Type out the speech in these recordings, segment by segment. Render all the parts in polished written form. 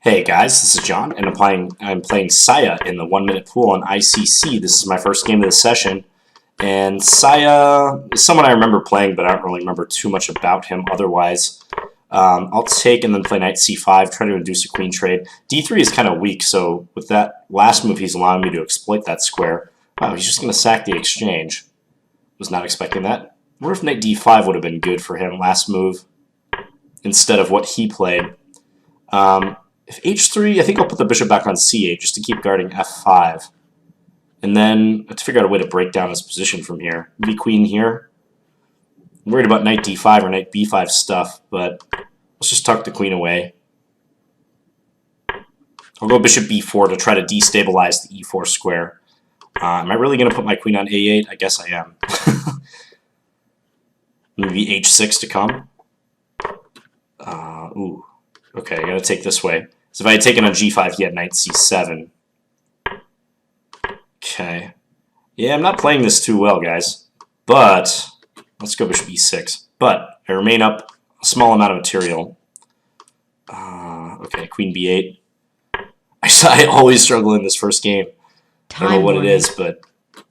Hey guys, this is John, and I'm playing Saya in the 1 minute pool on ICC. This is my first game of the session, and Saya is someone I remember playing, but I don't really remember too much about him otherwise. I'll take and then play knight c5, try to induce a queen trade. d3 is kind of weak, so with that last move, he's allowing me to exploit that square. Wow, he's just going to sack the exchange. Was not expecting that. I wonder if knight d5 would have been good for him last move instead of what he played. If h3, I think I'll put the bishop back on c8 just to keep guarding f5. And then I have to figure out a way to break down his position from here. Maybe queen here. I'm worried about knight d5 or knight b5 stuff, but let's just tuck the queen away. I'll go bishop b4 to try to destabilize the e4 square. Am I really going to put my queen on a8? I guess I am. Maybe h6 to come. Ooh. Okay, I gotta take this way. So if I had taken on g5, he had knight c7. Okay. Yeah, I'm not playing this too well, guys. But, let's go bishop e6. But, I remain up a small amount of material. Okay, queen b8. I always struggle in this first game. I don't know what it is, but let's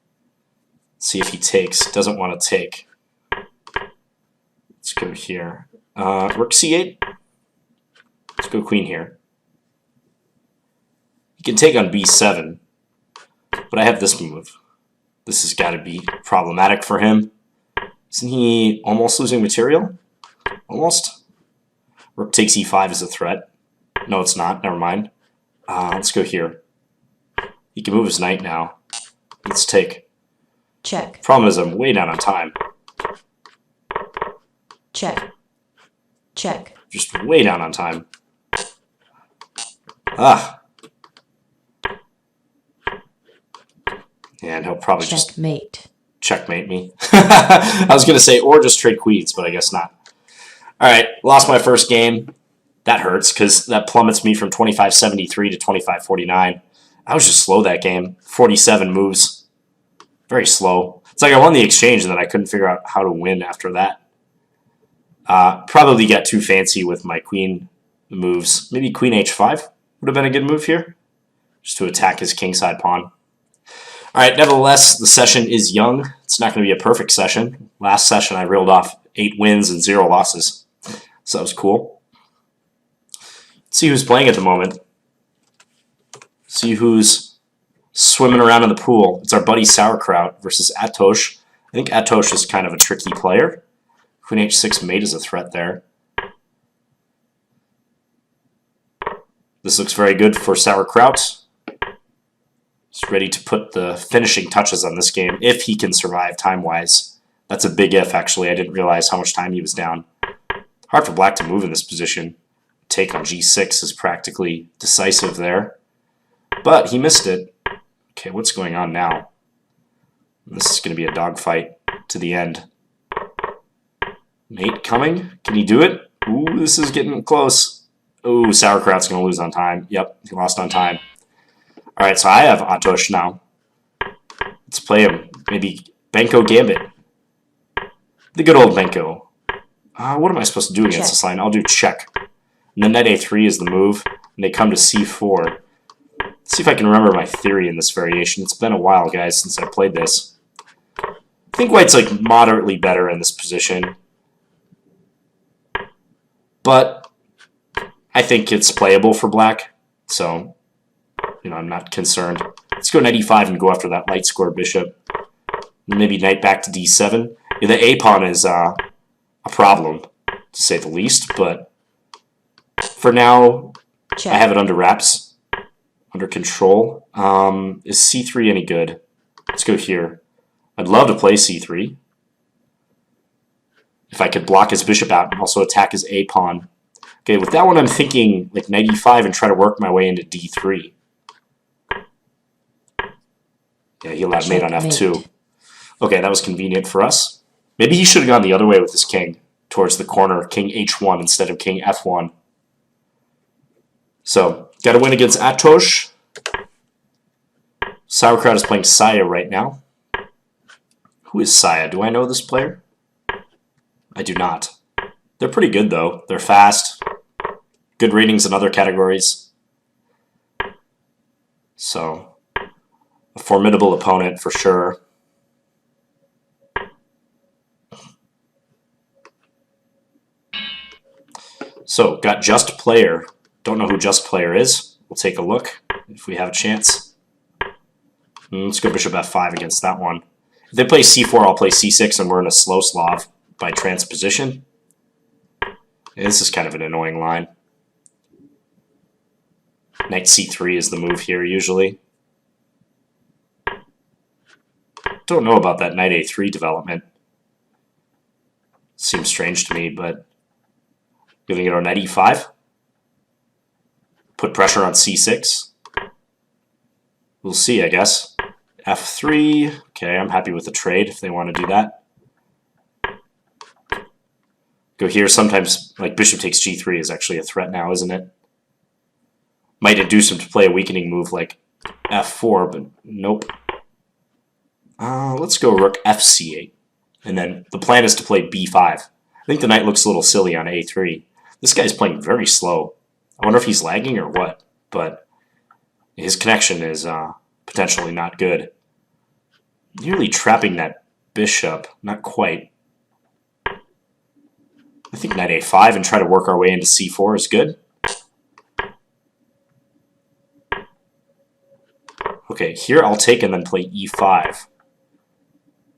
see if he takes. Doesn't want to take. Let's go here. Rook c8. Let's go queen here. He can take on b7, but I have this move. This has got to be problematic for him. Isn't he almost losing material? Almost. Rook takes e5 as a threat. No, it's not. Never mind. Let's go here. He can move his knight now. Let's take. Check. Problem is I'm way down on time. Check. Check. Just way down on time. Ah. And he'll probably Checkmate. just checkmate me. I was going to say, or just trade queens, but I guess not. Alright, lost my first game. That hurts, because that plummets me from 25.73 to 25.49. I was just slow that game. 47 moves. Very slow. It's like I won the exchange, and then I couldn't figure out how to win after that. Probably got too fancy with my queen moves. Maybe queen h5 would have been a good move here, just to attack his kingside pawn. Alright, nevertheless, the session is young. It's not going to be a perfect session. Last session I reeled off 8 wins and 0 losses, so that was cool. Let's see who's playing at the moment. See who's swimming around in the pool. It's our buddy Sauerkraut versus Atosh. I think Atosh is kind of a tricky player. Queen h6 mate is a threat there. This looks very good for Sauerkraut. He's ready to put the finishing touches on this game if he can survive time-wise. That's a big if, actually. I didn't realize how much time he was down. Hard for black to move in this position. Take on g6 is practically decisive there. But he missed it. Okay, what's going on now? This is going to be a dogfight to the end. Mate coming? Can he do it? Ooh, this is getting close. Ooh, Sauerkraut's going to lose on time. Yep, he lost on time. Alright, so I have Atosh now. Let's play him. Maybe Benko Gambit. The good old Benko. What am I supposed to do against this line? I'll do check. And then knight a3 is the move. And they come to c4. Let's see if I can remember my theory in this variation. It's been a while, guys, since I played this. I think white's like moderately better in this position. But I think it's playable for black, so I'm not concerned. Let's go knight e5 and go after that light square bishop. Maybe knight back to d7. Yeah, the a pawn is a problem, to say the least, but for now, I have it under wraps, under control. Is c3 any good? Let's go here. I'd love to play c3. If I could block his bishop out and also attack his a pawn. Okay, with that one I'm thinking like knight e5 and try to work my way into d3. Yeah, he allowed mate on f2. Okay, that was convenient for us. Maybe he should have gone the other way with his king, towards the corner, king h1 instead of king f1. So, got to win against Atosh. Sauerkraut is playing Saya right now. Who is Saya? Do I know this player? I do not. They're pretty good, though. They're fast. Good ratings in other categories. So, a formidable opponent for sure. So, got Just Player. Don't know who Just Player is. We'll take a look if we have a chance. Let's go Bishop F5 against that one. If they play C4, I'll play C6, and we're in a slow Slav by transposition. Yeah, this is kind of an annoying line. Knight C3 is the move here, usually. Don't know about that Knight A3 development. Seems strange to me, but giving it on Knight E5. Put pressure on C6. We'll see, I guess. F3. Okay, I'm happy with the trade if they want to do that. Go here. Sometimes, like, bishop takes G3 is actually a threat now, isn't it? Might induce him to play a weakening move like F4, but nope. Let's go Rook Fc8. And then the plan is to play B5. I think the knight looks a little silly on A3. This guy's playing very slow. I wonder if he's lagging or what, but his connection is potentially not good. Nearly trapping that bishop. Not quite. I think Knight A5 and try to work our way into C4 is good. Okay, here I'll take and then play E5.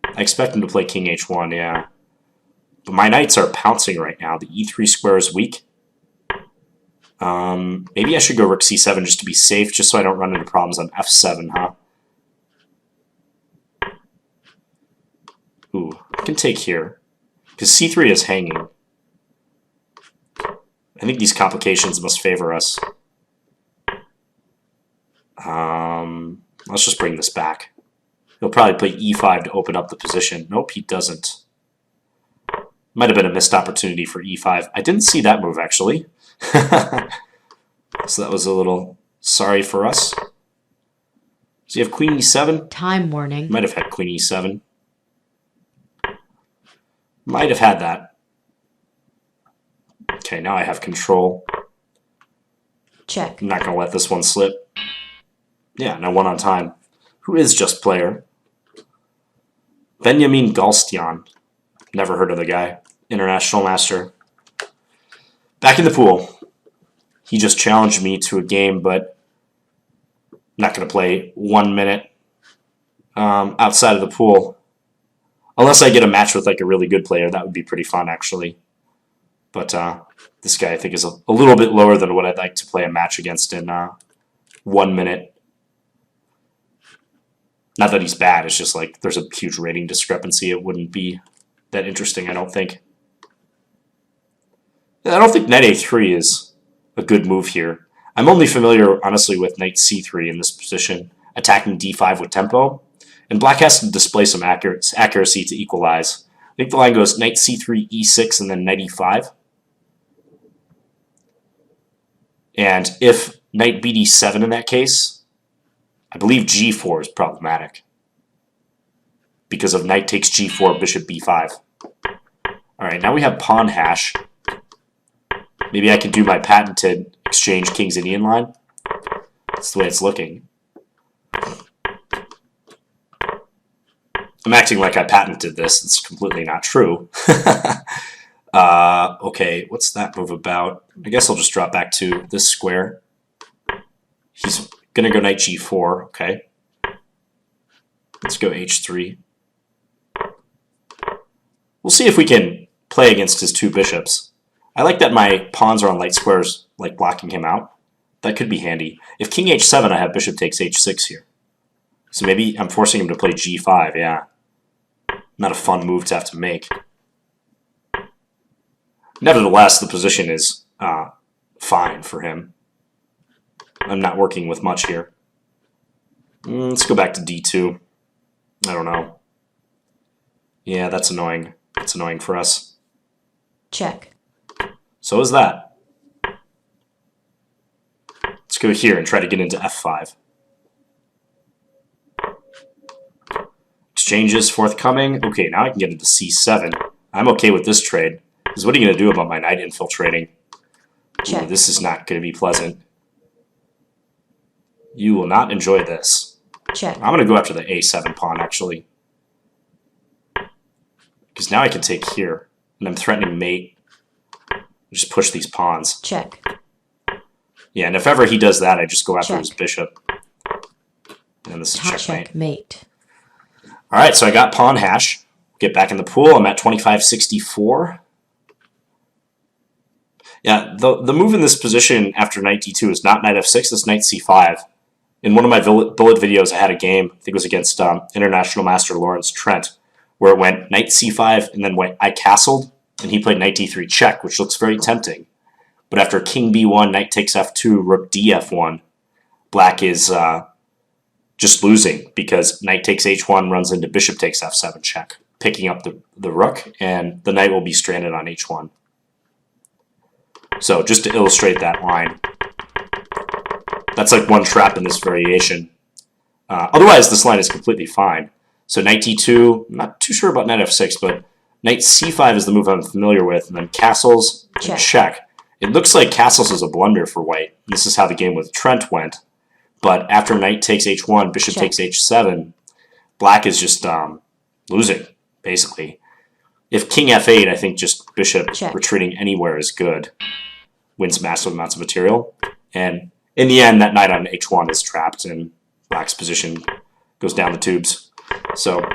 I expect him to play King H1, yeah. But my knights are pouncing right now. The E3 square is weak. Maybe I should go Rook C7 just to be safe, just so I don't run into problems on F7, huh? Ooh, I can take here. Because C3 is hanging. I think these complications must favor us. Let's just bring this back. He'll probably play E5 to open up the position. Nope, he doesn't. Might have been a missed opportunity for E5. I didn't see that move, actually. So that was a little sorry for us. Does he have Queen E7? Time warning. Might have had Queen E7. Might have had that. Okay, now I have control. Check. I'm not going to let this one slip. Yeah, now one on time. Who is Just Player? Benjamin Galstian. Never heard of the guy. International master. Back in the pool. He just challenged me to a game, but I'm not going to play 1 minute outside of the pool. Unless I get a match with like a really good player. That would be pretty fun, actually. But this guy, I think, is a little bit lower than what I'd like to play a match against in 1 minute. Not that he's bad, it's just like there's a huge rating discrepancy. It wouldn't be that interesting, I don't think. I don't think Knight A3 is a good move here. I'm only familiar, honestly, with Knight C3 in this position, attacking D5 with tempo. And black has to display some accuracy to equalize. I think the line goes Knight C3, E6, and then Knight E5. And if Knight BD7 in that case, I believe G4 is problematic because of Knight takes G4, Bishop B5. All right, now we have pawn hash. Maybe I can do my patented exchange King's Indian line. That's the way it's looking. I'm acting like I patented this. It's completely not true. Okay, what's that move about? I guess I'll just drop back to this square. He's gonna go Knight G4, okay. Let's go H3. We'll see if we can play against his two bishops. I like that my pawns are on light squares, like blocking him out. That could be handy. If King H7, I have bishop takes H6 here. So maybe I'm forcing him to play G5, yeah. Not a fun move to have to make. Nevertheless, the position is fine for him. I'm not working with much here. Let's go back to D2. I don't know. Yeah, that's annoying. That's annoying for us. Check. So is that. Let's go here and try to get into F5. Exchanges forthcoming. Okay, now I can get into C7. I'm okay with this trade. Because what are you going to do about my knight infiltrating? Ooh, this is not going to be pleasant. You will not enjoy this. Check. I'm going to go after the a7 pawn, actually. Because now I can take here, and I'm threatening mate. Just push these pawns. Check. Yeah, and if ever he does that, I just go after Check. his bishop. And this is checkmate. Checkmate. All right, so I got pawn hash. Get back in the pool. I'm at 2564. Yeah, the move in this position after knight d2 is not knight f6, it's knight c5. In one of my bullet videos, I had a game, I think it was against International Master Lawrence Trent, where it went knight c5 and then I castled, and he played knight d3 check, which looks very tempting. But after king b1, knight takes f2, rook df1, black is just losing because knight takes h1 runs into bishop takes f7 check, picking up the rook, and the knight will be stranded on h1. So just to illustrate that line, that's like one trap in this variation. Otherwise, this line is completely fine. So knight d2, I'm not too sure about knight f6, but knight c5 is the move I'm familiar with, and then castles and check. It looks like castles is a blunder for white. This is how the game with Trent went. But after knight takes h1, bishop takes h7, black is just losing, basically. If king f8, I think just bishop retreating anywhere is good. Wins massive amounts of material. And in the end, that knight on h1 is trapped, and black's position goes down the tubes. So, all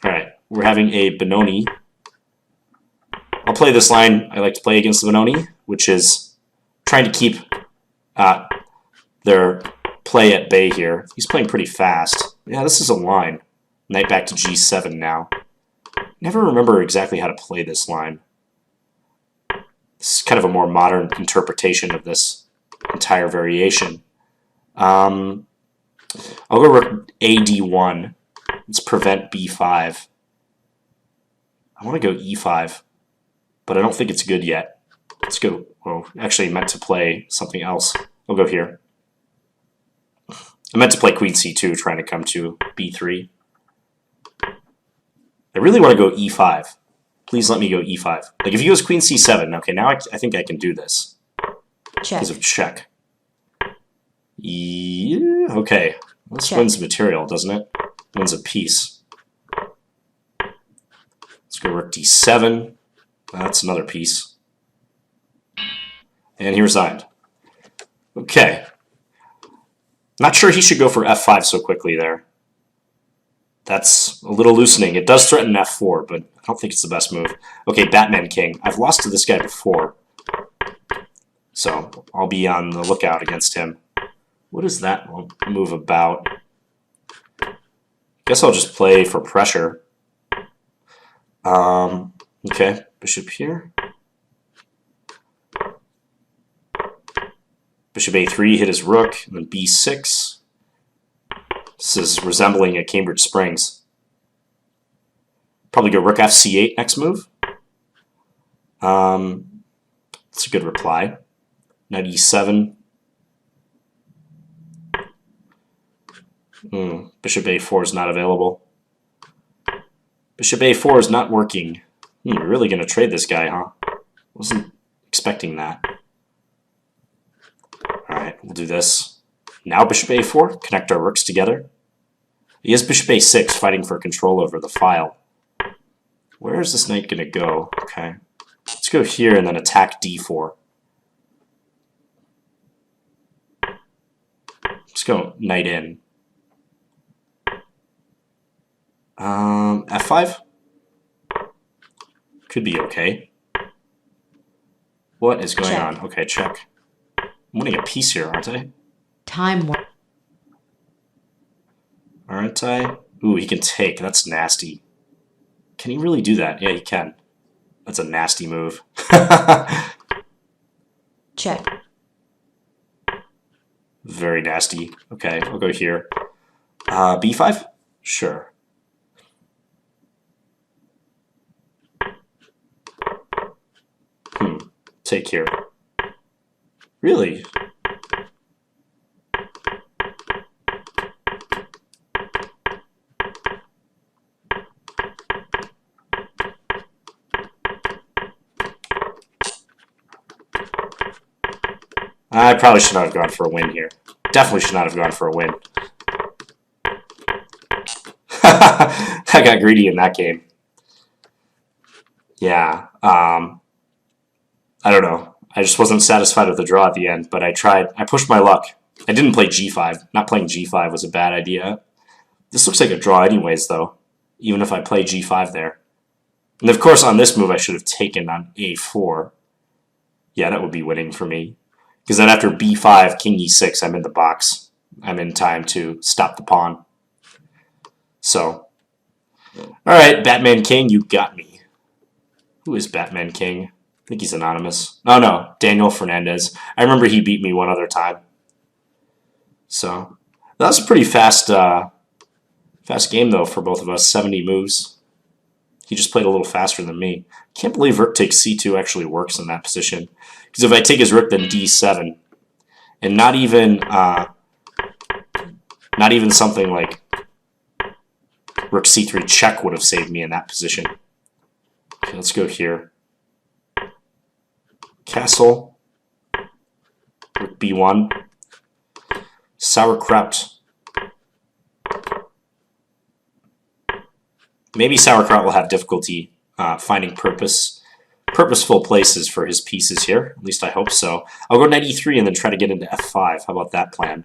right, we're having a Benoni. I'll play this line I like to play against the Benoni, which is trying to keep their play at bay here. He's playing pretty fast. Yeah, this is a line. Knight back to g7 now. Never remember exactly how to play this line. This is kind of a more modern interpretation of this entire variation. I'll go rook ad1. Let's prevent b5. I want to go e5, but I don't think it's good yet. Let's go. Oh, actually, I meant to play something else. I'll go here. I meant to play queen c2, trying to come to b3. I really want to go e5. Please let me go e5. Like, if he goes queen c7, okay, now I think I can do this. Because of check. Yeah, okay. This wins material, doesn't it? Wins a piece. Let's go rook d7. That's another piece. And he resigned. Okay. Not sure he should go for f5 so quickly there. That's a little loosening. It does threaten f4, but I don't think it's the best move. Okay, Batman King. I've lost to this guy before, so I'll be on the lookout against him. What is that move about? Guess I'll just play for pressure. Okay, bishop here. Bishop a3 hit his rook, and then b6. This is resembling a Cambridge Springs. Probably go rook fc8 next move. That's a good reply. Knight e7. Bishop a4 is not available. Bishop a4 is not working. You're really going to trade this guy, huh? Wasn't expecting that. Alright, we'll do this. Now bishop a4, connect our rooks together. He has bishop a6 fighting for control over the file. Where is this knight going to go? Okay, let's go here and then attack d4. Let's go knight in. F5? Could be okay. What is going on? Okay, check. I'm winning a piece here, aren't I? Aren't I? Ooh, he can take. That's nasty. Can he really do that? Yeah, he can. That's a nasty move. Check. Very nasty. Okay, I'll go here. B5? Sure. Take here. Really? I probably should not have gone for a win here. Definitely should not have gone for a win. I got greedy in that game. Yeah. I don't know. I just wasn't satisfied with the draw at the end, but I tried. I pushed my luck. I didn't play g5. Not playing g5 was a bad idea. This looks like a draw anyways, though, even if I play g5 there. And of course, on this move, I should have taken on a4. Yeah, that would be winning for me. Because then after b5, king e6, I'm in the box. I'm in time to stop the pawn. So, alright, Batman King, you got me. Who is Batman King? I think he's anonymous. Oh no, Daniel Fernandez. I remember he beat me one other time. So, that was a pretty fast game, though, for both of us. 70 moves. He just played a little faster than me. Can't believe rook takes c2 actually works in that position. Because if I take his rook, then d7. And not even something like rook c3 check would have saved me in that position. Okay, let's go here. Castle. Rook b1. Sauerkraut. Maybe Sauerkraut will have difficulty finding purposeful places for his pieces here. At least I hope so. I'll go knight e3 and then try to get into f5. How about that plan?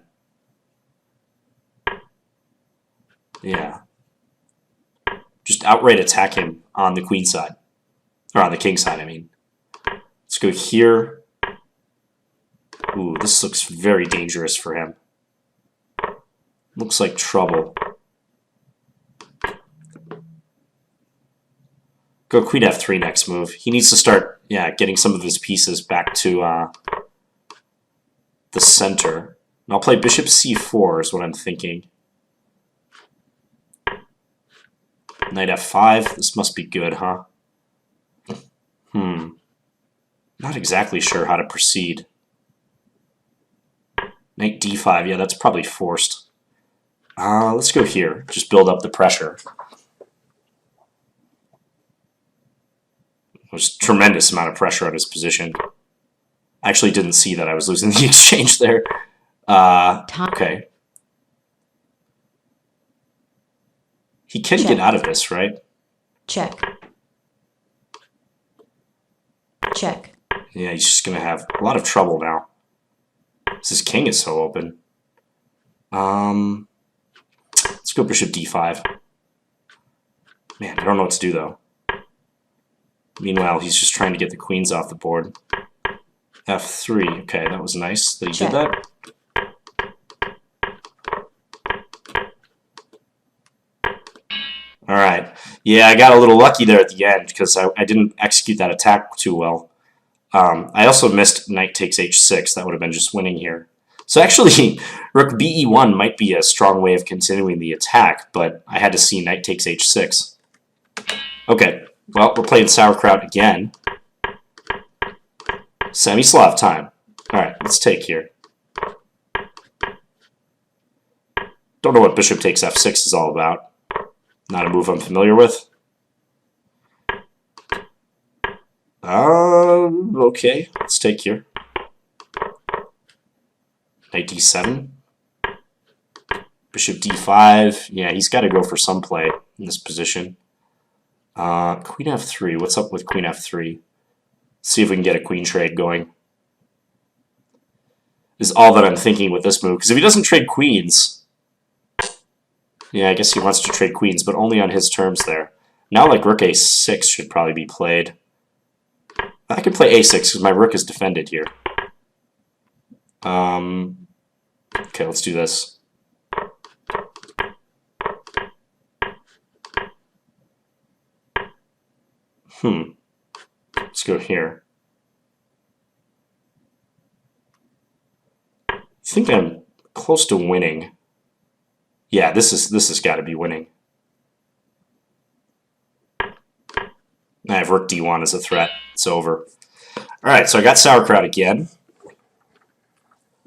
Yeah. Just outright attack him on the queen side. Or on the king side, I mean. Let's go here. Ooh, this looks very dangerous for him. Looks like trouble. Go queen f3 next move. He needs to start, getting some of his pieces back to the center. And I'll play bishop c4 is what I'm thinking. Knight f5. This must be good, huh? Not exactly sure how to proceed. Knight d5. Yeah, that's probably forced. Let's go here. Just build up the pressure. There's a tremendous amount of pressure on his position. I actually didn't see that I was losing the exchange there. Okay. He can get out of this, right? Check. Check. Yeah, he's just going to have a lot of trouble now. His king is so open. Let's go bishop d5. Man, I don't know what to do, though. Meanwhile, he's just trying to get the queens off the board. f3. Okay, that was nice that he did that. All right. Yeah, I got a little lucky there at the end because I didn't execute that attack too well. I also missed knight takes h6. That would have been just winning here. So actually, rook be1 might be a strong way of continuing the attack, but I had to see knight takes h6. Okay, well, we're playing sauerkraut again. Semi-Slav time. All right, let's take here. Don't know what bishop takes f6 is all about. Not a move I'm familiar with. Okay, let's take here. Knight d7. Bishop d5. Yeah, he's got to go for some play in this position. Queen f3. What's up with queen f3? See if we can get a queen trade going. Is all that I'm thinking with this move. Because if he doesn't trade queens... Yeah, I guess he wants to trade queens, but only on his terms there. Now, like, rook a6 should probably be played. I could play a6 because my rook is defended here. Okay, let's do this. Let's go here. I think I'm close to winning. Yeah, this has got to be winning. I have rook d1 as a threat. It's over. All right, so I got sauerkraut again.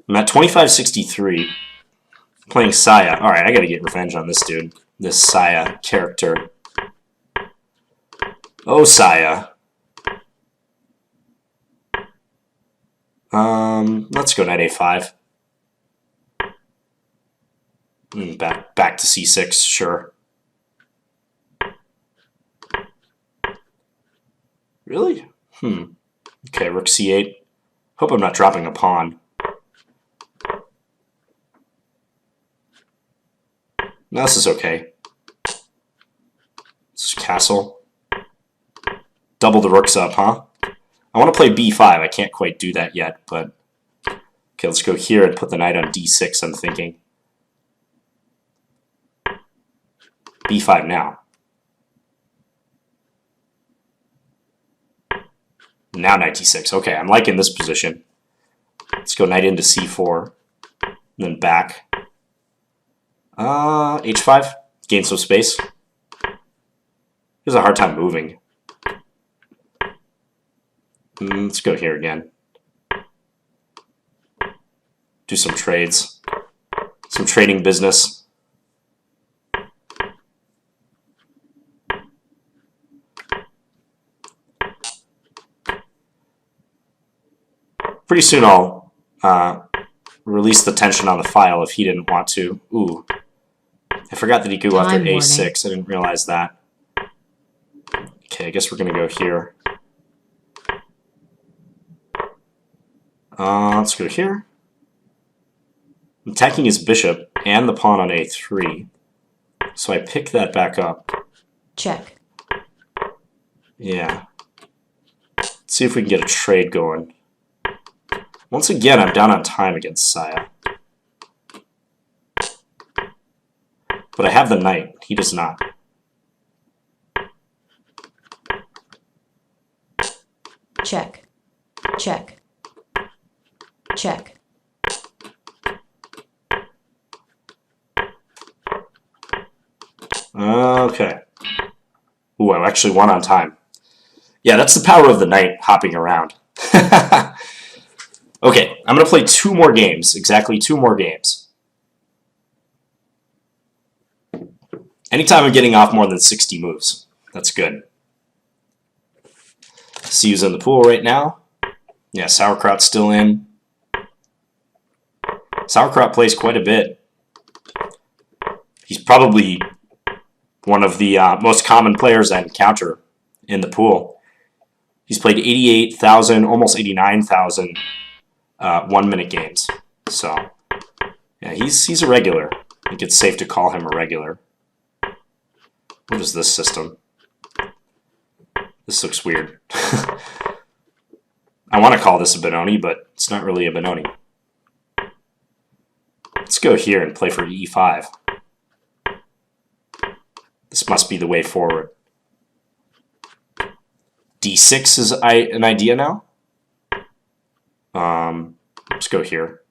I'm at 2563. Playing Saya. All right, I got to get revenge on this dude. This Saya character. Oh, Saya. Let's go knight a5. Back to c6, sure. Really? Okay, rook c8. Hope I'm not dropping a pawn. No, this is okay. This is castle. Double the rooks up, huh? I want to play b5. I can't quite do that yet, but... Okay, let's go here and put the knight on d6, I'm thinking. b5 now. Now knight d6. Okay, I'm liking this position. Let's go knight into c4. And then back. h5. Gain some space. He has a hard time moving. Let's go here again. Do some trades. Some trading business. Pretty soon I'll release the tension on the file if he didn't want to. Ooh. I forgot that he could go after a6. I didn't realize that. Okay, I guess we're going to go here. Let's go here. I'm attacking his bishop and the pawn on a3. So I pick that back up. Check. Yeah. Let's see if we can get a trade going. Once again, I'm down on time against Saya. But I have the knight. He does not. Check. Check. Check. Okay. Ooh, I actually won on time. Yeah, that's the power of the knight hopping around. Okay, I'm going to play 2 more games. Exactly 2 more games. Anytime I'm getting off more than 60 moves, that's good. Siu's in the pool right now. Yeah, Sauerkraut's still in. Sauerkraut plays quite a bit. He's probably one of the most common players I encounter in the pool. He's played 88,000, almost 89,000 1-minute games. So, yeah, he's a regular. I think it's safe to call him a regular. What is this system? This looks weird. I want to call this a Benoni, but it's not really a Benoni. Let's go here and play for e5. This must be the way forward. d6 is an idea now. Let's go here.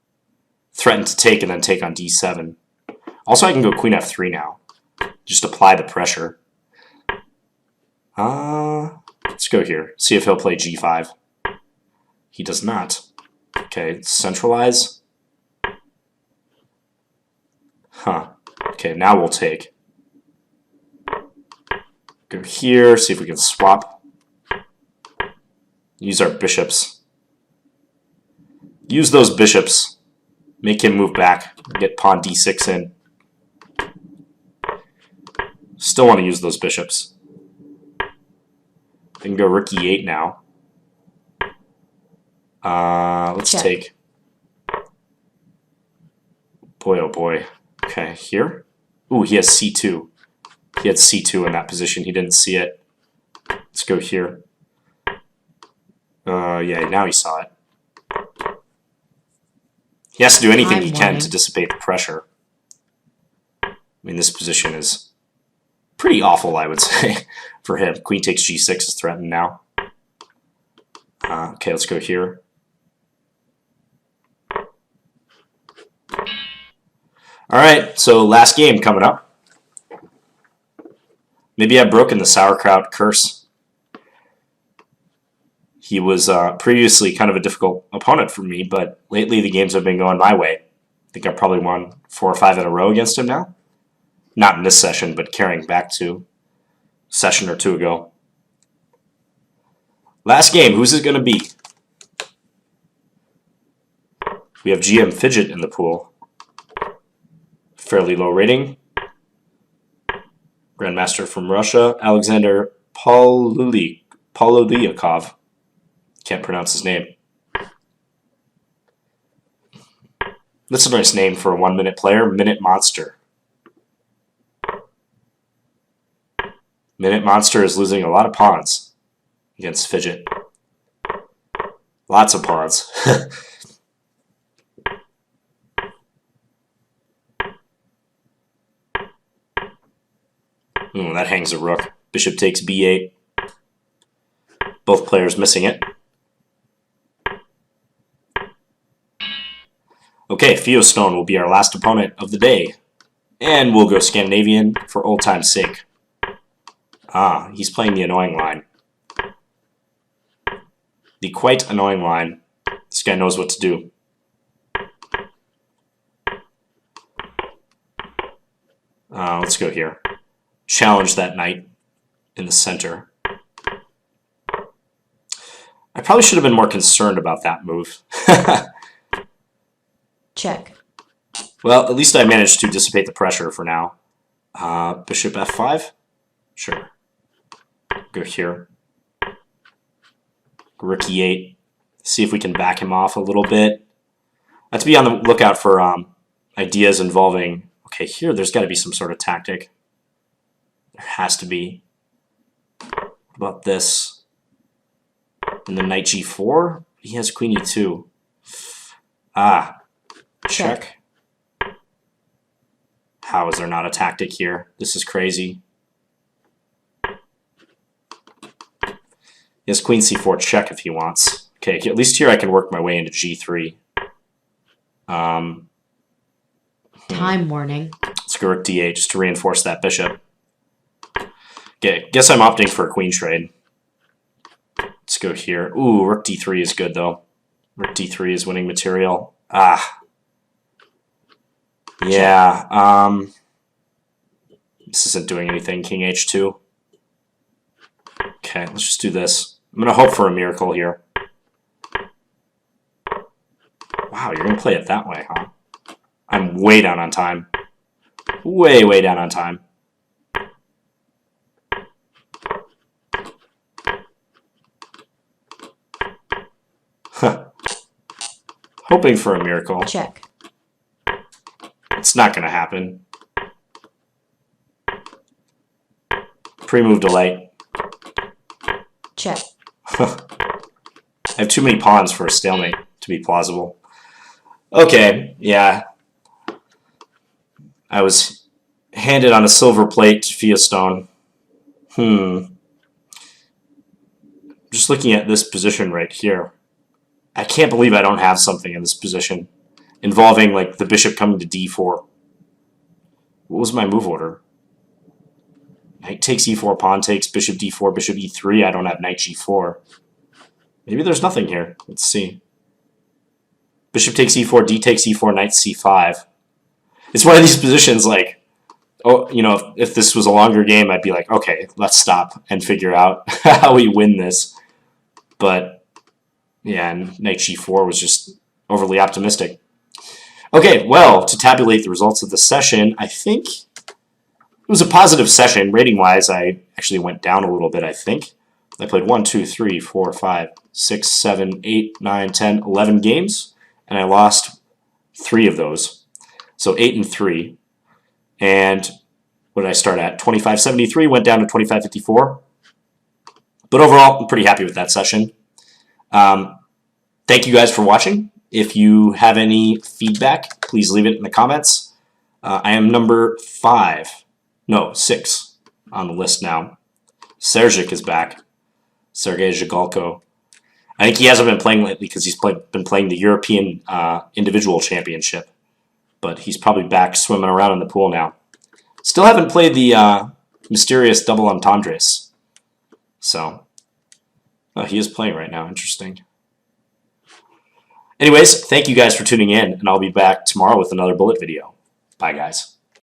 Threaten to take and then take on d7. Also, I can go queen f3 now. Just apply the pressure. Let's go here. See if he'll play g5. He does not. Okay, centralize. Huh. Okay, now we'll take. Go here, see if we can swap. Use our bishops. Use those bishops. Make him move back. Get pawn d6 in. Still want to use those bishops. I can go rook e8 now. Let's Check. take. Boy, oh boy. Okay, here. Ooh, he has c2. He had c2 in that position. He didn't see it. Let's go here. Yeah, now he saw it. He has to do anything he can to dissipate the pressure. I mean, this position is pretty awful, I would say, for him. Queen takes g6 is threatened now. Okay, let's go here. All right, so last game coming up. Maybe I've broken the Sauerkraut curse. He was previously kind of a difficult opponent for me, but lately the games have been going my way. I think I probably won 4 or 5 in a row against him now. Not in this session, but carrying back to a session or 2 ago. Last game, who's it going to be? We have GM Fidget in the pool. fairly low rating. Grandmaster from Russia, Alexander Polulyakov. Can't pronounce his name. That's a nice name for a 1-minute player, Minute Monster. Minute Monster is losing a lot of pawns against Fidget. Lots of pawns. That hangs a rook. Bishop takes b8. Both players missing it. Okay, Theostone will be our last opponent of the day. And we'll go Scandinavian for old time's sake. Ah, he's playing the annoying line. The quite annoying line. This guy knows what to do. Let's go here. Challenge that knight in the center. I probably should have been more concerned about that move. Check. Well, at least I managed to dissipate the pressure for now. Bishop f5? Sure. Go here. Rook e8. See if we can back him off a little bit. I have to be on the lookout for ideas involving... Okay, here there's got to be some sort of tactic. There has to be. What about this? And then knight g4? He has queen e2. Ah. Check. How is there not a tactic here? This is crazy. He has queen c4 check if he wants. Okay, at least here I can work my way into g3. Time warning. Let's go rook d8 just to reinforce that bishop. Okay, guess I'm opting for a queen trade. Let's go here. Ooh, rook d3 is good though. Rook d3 is winning material. Ah. Yeah, this isn't doing anything. King h2. Okay, let's just do this. I'm going to hope for a miracle here. Wow, you're going to play it that way, huh? I'm way down on time. Way, way down on time. Huh. Hoping for a miracle. Check. It's not going to happen. Pre-move delay. Check. I have too many pawns for a stalemate to be plausible. Okay, yeah. I was handed on a silver plate to Theostone. Just looking at this position right here. I can't believe I don't have something in this position involving like the bishop coming to d4. What was my move order? Knight takes e4, pawn takes, bishop d4, bishop e3. I don't have knight g4. Maybe there's nothing here. Let's see. Bishop takes e4, d takes e4, knight c5. It's one of these positions like, oh, you know, if this was a longer game, I'd be like, okay, let's stop and figure out how we win this. But, yeah, and knight g4 was just overly optimistic. Okay, well, to tabulate the results of the session, I think it was a positive session. Rating-wise, I actually went down a little bit, I think. I played 1, 2, 3, 4, 5, 6, 7, 8, 9, 10, 11 games, and I lost 3 of those. So 8 and 3. And what did I start at? 25.73, went down to 25.54. But overall, I'm pretty happy with that session. Thank you guys for watching. If you have any feedback, please leave it in the comments. I am number 6 on the list now. Sergic is back. Sergei Zhigalko. I think he hasn't been playing lately because he's been playing the European Individual Championship. But he's probably back swimming around in the pool now. Still haven't played the mysterious double entendres. So, oh, he is playing right now. Interesting. Anyways, thank you guys for tuning in, and I'll be back tomorrow with another bullet video. Bye, guys.